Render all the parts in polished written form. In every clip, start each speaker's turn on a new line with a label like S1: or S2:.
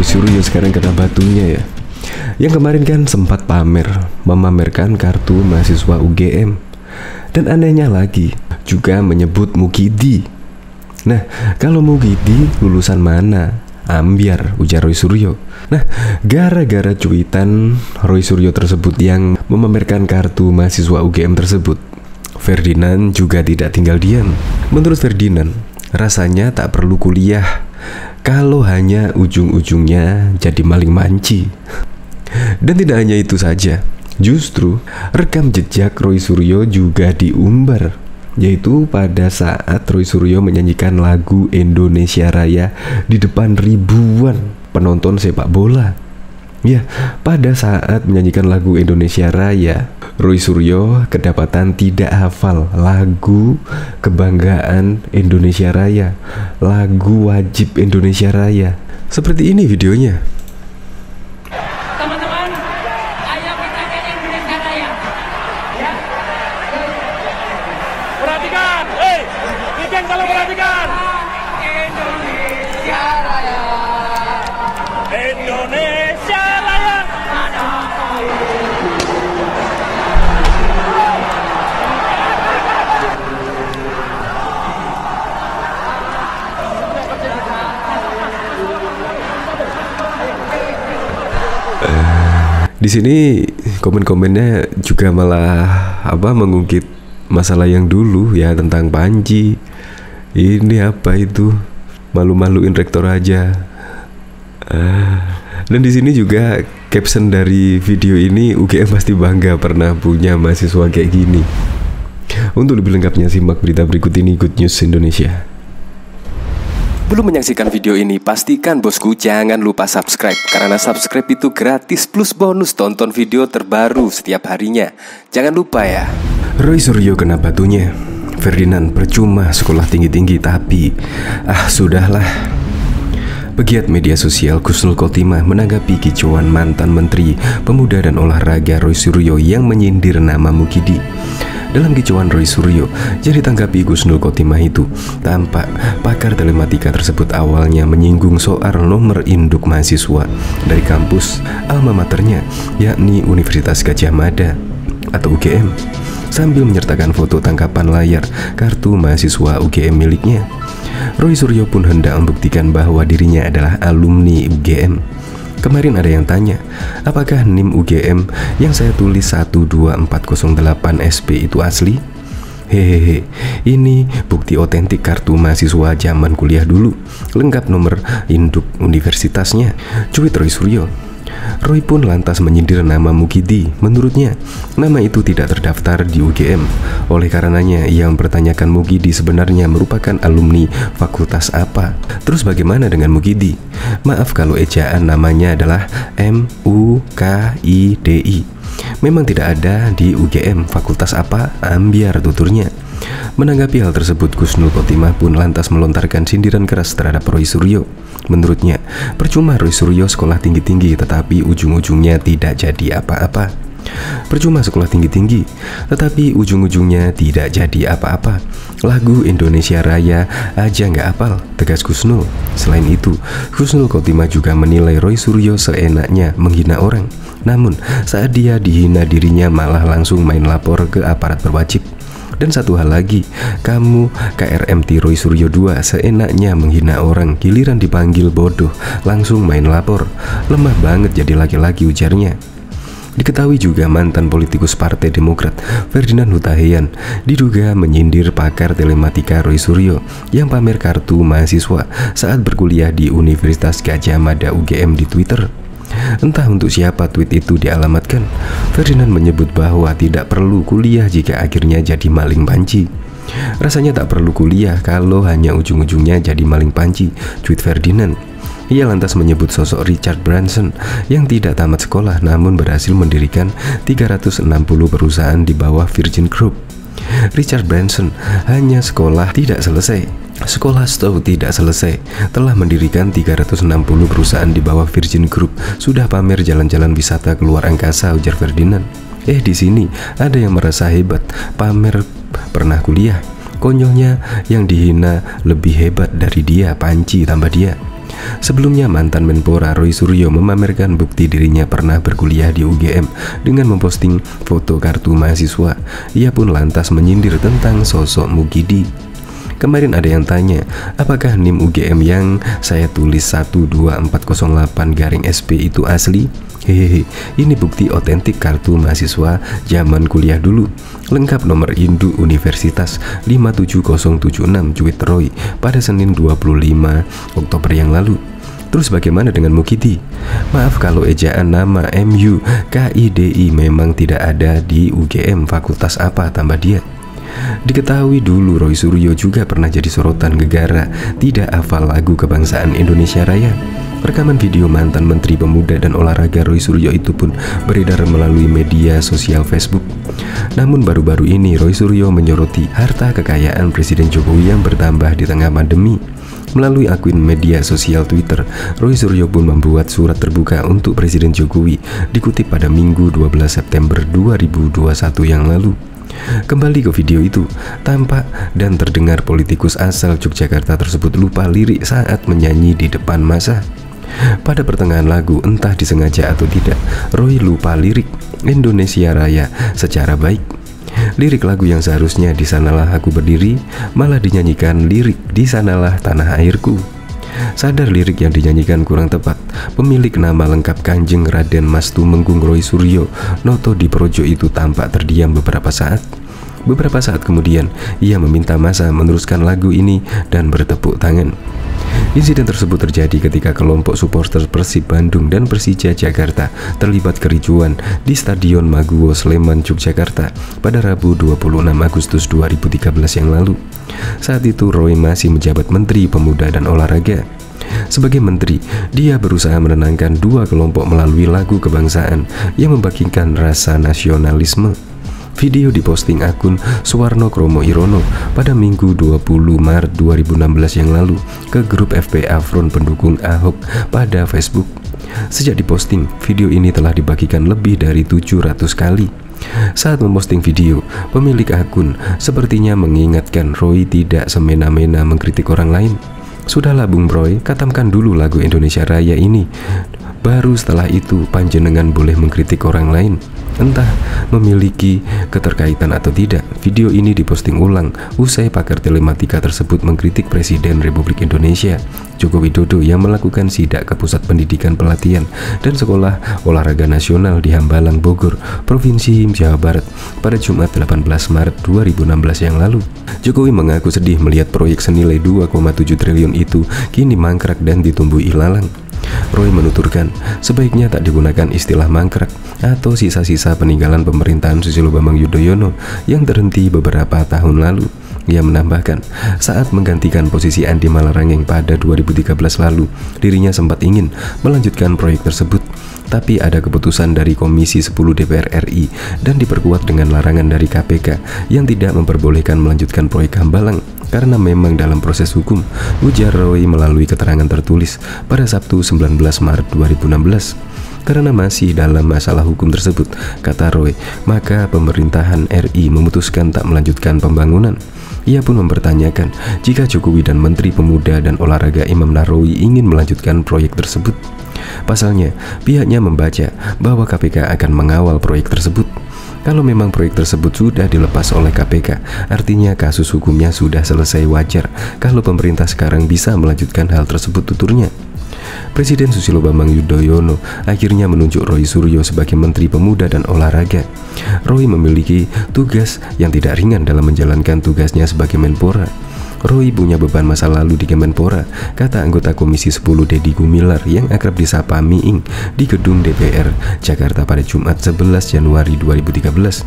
S1: Roy Suryo sekarang kena batunya ya. Yang kemarin kan sempat memamerkan kartu mahasiswa UGM. Dan anehnya lagi, juga menyebut Mukidi. Nah, kalau Mukidi lulusan mana? Ambiar, ujar Roy Suryo. Nah, gara-gara cuitan Roy Suryo tersebut yang memamerkan kartu mahasiswa UGM tersebut, Ferdinand juga tidak tinggal diam. Menurut Ferdinand, rasanya tak perlu kuliah kalau hanya ujung-ujungnya jadi maling manci. Dan tidak hanya itu saja, justru rekam jejak Roy Suryo juga diumbar, yaitu pada saat Roy Suryo menyanyikan lagu Indonesia Raya di depan ribuan penonton sepak bola. Ya, pada saat menyanyikan lagu Indonesia Raya, Roy Suryo kedapatan tidak hafal lagu kebanggaan Indonesia Raya, lagu wajib Indonesia Raya. Seperti ini videonya.
S2: Teman-teman, ayo kita nyanyi Indonesia Raya. Ya. Perhatikan, weekend kalau perhatikan. Indonesia Raya. Indonesia Raya.
S1: Di sini komen-komennya juga malah mengungkit masalah yang dulu ya, tentang Panji. Ini apa itu? Malu-maluin rektor aja. Dan di sini juga caption dari video ini, UGM pasti bangga pernah punya mahasiswa kayak gini. Untuk lebih lengkapnya simak berita berikut ini, Good News Indonesia.
S3: Belum menyaksikan video ini, pastikan bosku jangan lupa subscribe. Karena subscribe itu gratis plus bonus tonton video terbaru setiap harinya. Jangan lupa ya.
S1: Roy Suryo kena batunya. Ferdinand percuma sekolah tinggi-tinggi tapi sudahlah. Pegiat media sosial Kusnul Khotimah menanggapi kicauan mantan Menteri Pemuda dan Olahraga Roy Suryo yang menyindir nama Mukidi. Dalam kicauan Roy Suryo yang ditanggapi Kusnul Khotimah itu, tampak pakar telematika tersebut awalnya menyinggung soal nomor induk mahasiswa dari kampus alma maternya, yakni Universitas Gadjah Mada atau UGM, sambil menyertakan foto tangkapan layar kartu mahasiswa UGM miliknya. Roy Suryo pun hendak membuktikan bahwa dirinya adalah alumni UGM. Kemarin ada yang tanya, apakah NIM UGM yang saya tulis 12408 SP itu asli? Hehehe, ini bukti otentik kartu mahasiswa zaman kuliah dulu, lengkap nomor induk universitasnya, cuit Roy Suryo. Roy pun lantas menyindir nama Mukidi. Menurutnya, nama itu tidak terdaftar di UGM. Oleh karenanya, ia mempertanyakan Mukidi sebenarnya merupakan alumni fakultas apa. Terus bagaimana dengan Mukidi? Maaf kalau ejaan namanya adalah MUKIDI. Memang tidak ada di UGM. Fakultas apa? Ambiar, tuturnya. Menanggapi hal tersebut, Kusnul Khotimah pun lantas melontarkan sindiran keras terhadap Roy Suryo. Menurutnya, percuma Roy Suryo sekolah tinggi-tinggi tetapi ujung-ujungnya tidak jadi apa-apa. Percuma sekolah tinggi-tinggi tetapi ujung-ujungnya tidak jadi apa-apa. Lagu Indonesia Raya aja nggak hafal, tegas Kusnul. Selain itu, Kusnul Khotimah juga menilai Roy Suryo seenaknya menghina orang. Namun, saat dia dihina dirinya malah langsung main lapor ke aparat berwajib. Dan satu hal lagi, kamu KRMT Roy Suryo 2 seenaknya menghina orang, giliran dipanggil bodoh langsung main lapor. Lemah banget jadi laki-laki, ujarnya. Diketahui juga mantan politikus Partai Demokrat Ferdinand Hutahian diduga menyindir pakar telematika Roy Suryo yang pamer kartu mahasiswa saat berkuliah di Universitas Gadjah Mada UGM di Twitter. Entah untuk siapa tweet itu dialamatkan. Ferdinand menyebut bahwa tidak perlu kuliah jika akhirnya jadi maling panci. Rasanya tak perlu kuliah kalau hanya ujung-ujungnya jadi maling panci, tweet Ferdinand. Ia lantas menyebut sosok Richard Branson yang tidak tamat sekolah namun berhasil mendirikan 360 perusahaan di bawah Virgin Group. Richard Branson hanya sekolah tidak selesai, telah mendirikan 360 perusahaan di bawah Virgin Group, sudah pamer jalan-jalan wisata keluar angkasa, ujar Ferdinand. Di sini ada yang merasa hebat, pamer pernah kuliah. Konyolnya yang dihina lebih hebat dari dia, panci, tambah dia. Sebelumnya mantan Menpora Roy Suryo memamerkan bukti dirinya pernah berkuliah di UGM dengan memposting foto kartu mahasiswa. Ia pun lantas menyindir tentang sosok Mukidi. Kemarin ada yang tanya, apakah NIM UGM yang saya tulis 12408-SP itu asli? Hehehe, ini bukti otentik kartu mahasiswa zaman kuliah dulu. Lengkap nomor induk Universitas 57076, cuit Roy pada Senin 25 Oktober yang lalu. Terus bagaimana dengan Mukidi? Maaf kalau ejaan nama MU KIDI memang tidak ada di UGM, fakultas apa, tambah dia. Diketahui dulu Roy Suryo juga pernah jadi sorotan gegara tidak hafal lagu kebangsaan Indonesia Raya. Rekaman video mantan Menteri Pemuda dan Olahraga Roy Suryo itu pun beredar melalui media sosial Facebook. Namun baru-baru ini Roy Suryo menyoroti harta kekayaan Presiden Jokowi yang bertambah di tengah pandemi. Melalui akun media sosial Twitter, Roy Suryo pun membuat surat terbuka untuk Presiden Jokowi, dikutip pada Minggu 12 September 2021 yang lalu. Kembali ke video itu, tampak dan terdengar politikus asal Yogyakarta tersebut lupa lirik saat menyanyi di depan massa. Pada pertengahan lagu, entah disengaja atau tidak, Roy lupa lirik Indonesia Raya secara baik. Lirik lagu yang seharusnya "Di sanalah aku berdiri" malah dinyanyikan lirik "Di sanalah tanah airku". Sadar lirik yang dinyanyikan kurang tepat, pemilik nama lengkap Kanjeng Raden Mas Tumenggung Roy Suryo Noto Diprojo itu tampak terdiam beberapa saat. Beberapa saat kemudian, ia meminta massa meneruskan lagu ini dan bertepuk tangan. Insiden tersebut terjadi ketika kelompok supporter Persib Bandung dan Persija Jakarta terlibat kericuan di Stadion Maguwo Sleman, Yogyakarta pada Rabu 26 Agustus 2013 yang lalu. Saat itu Roy masih menjabat Menteri Pemuda dan Olahraga. Sebagai menteri, dia berusaha menenangkan dua kelompok melalui lagu kebangsaan yang membangkitkan rasa nasionalisme. Video diposting akun Suwarno Kromo Irono pada Minggu 20 Maret 2016 yang lalu ke grup FPA Front Pendukung Ahok pada Facebook. Sejak diposting, video ini telah dibagikan lebih dari 700 kali. Saat memposting video, pemilik akun sepertinya mengingatkan Roy tidak semena-mena mengkritik orang lain. Sudahlah Bung Roy, katamkan dulu lagu Indonesia Raya ini. Baru setelah itu panjenengan boleh mengkritik orang lain, entah memiliki keterkaitan atau tidak. Video ini diposting ulang usai pakar telematika tersebut mengkritik Presiden Republik Indonesia Joko Widodo yang melakukan sidak ke Pusat Pendidikan Pelatihan dan Sekolah Olahraga Nasional di Hambalang, Bogor, Provinsi Jawa Barat pada Jumat 18 Maret 2016 yang lalu. Jokowi mengaku sedih melihat proyek senilai 2,7 triliun itu kini mangkrak dan ditumbuhi ilalang. Roy menuturkan, sebaiknya tak digunakan istilah mangkrak atau sisa-sisa peninggalan pemerintahan Susilo Bambang Yudhoyono yang terhenti beberapa tahun lalu. Ia menambahkan, saat menggantikan posisi Andi Malarangeng pada 2013 lalu, dirinya sempat ingin melanjutkan proyek tersebut, tapi ada keputusan dari Komisi 10 DPR RI dan diperkuat dengan larangan dari KPK yang tidak memperbolehkan melanjutkan proyek Hambalang karena memang dalam proses hukum, ujar Roy melalui keterangan tertulis pada Sabtu 19 Maret 2016. Karena masih dalam masalah hukum tersebut, kata Roy, maka pemerintahan RI memutuskan tak melanjutkan pembangunan. Ia pun mempertanyakan jika Jokowi dan Menteri Pemuda dan Olahraga Imam Nahrawi ingin melanjutkan proyek tersebut. Pasalnya, pihaknya membaca bahwa KPK akan mengawal proyek tersebut. Kalau memang proyek tersebut sudah dilepas oleh KPK, artinya kasus hukumnya sudah selesai. Wajar kalau pemerintah sekarang bisa melanjutkan hal tersebut, tuturnya. Presiden Susilo Bambang Yudhoyono akhirnya menunjuk Roy Suryo sebagai Menteri Pemuda dan Olahraga. Roy memiliki tugas yang tidak ringan dalam menjalankan tugasnya sebagai Menpora. Roy punya beban masa lalu di Kemenpora, kata anggota Komisi 10 Deddy Gumilar yang akrab disapa Miing di gedung DPR Jakarta pada Jumat 11 Januari 2013.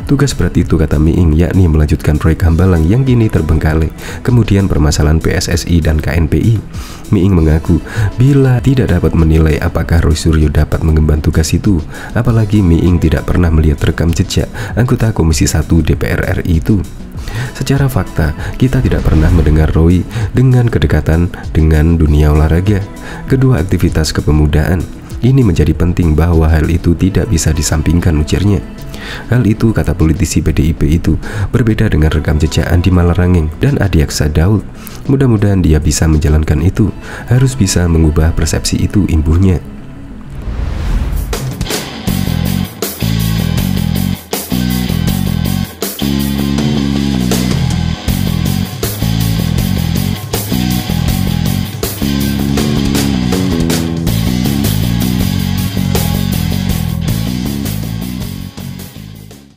S1: Tugas berat itu, kata Miing, yakni melanjutkan proyek Hambalang yang kini terbengkalai, kemudian permasalahan PSSI dan KNPI. Miing mengaku bila tidak dapat menilai apakah Roy Suryo dapat mengemban tugas itu, apalagi Miing tidak pernah melihat rekam jejak anggota Komisi 1 DPR RI itu. Secara fakta, kita tidak pernah mendengar Roy dengan kedekatan dengan dunia olahraga. Kedua aktivitas kepemudaan Ini menjadi penting bahwa hal itu tidak bisa disampingkan, ujarnya. Hal itu, kata politisi PDIP itu, berbeda dengan rekam jejak Andi Malarangeng dan Adiaksa Daud. Mudah-mudahan dia bisa menjalankan itu, harus bisa mengubah persepsi itu, imbuhnya.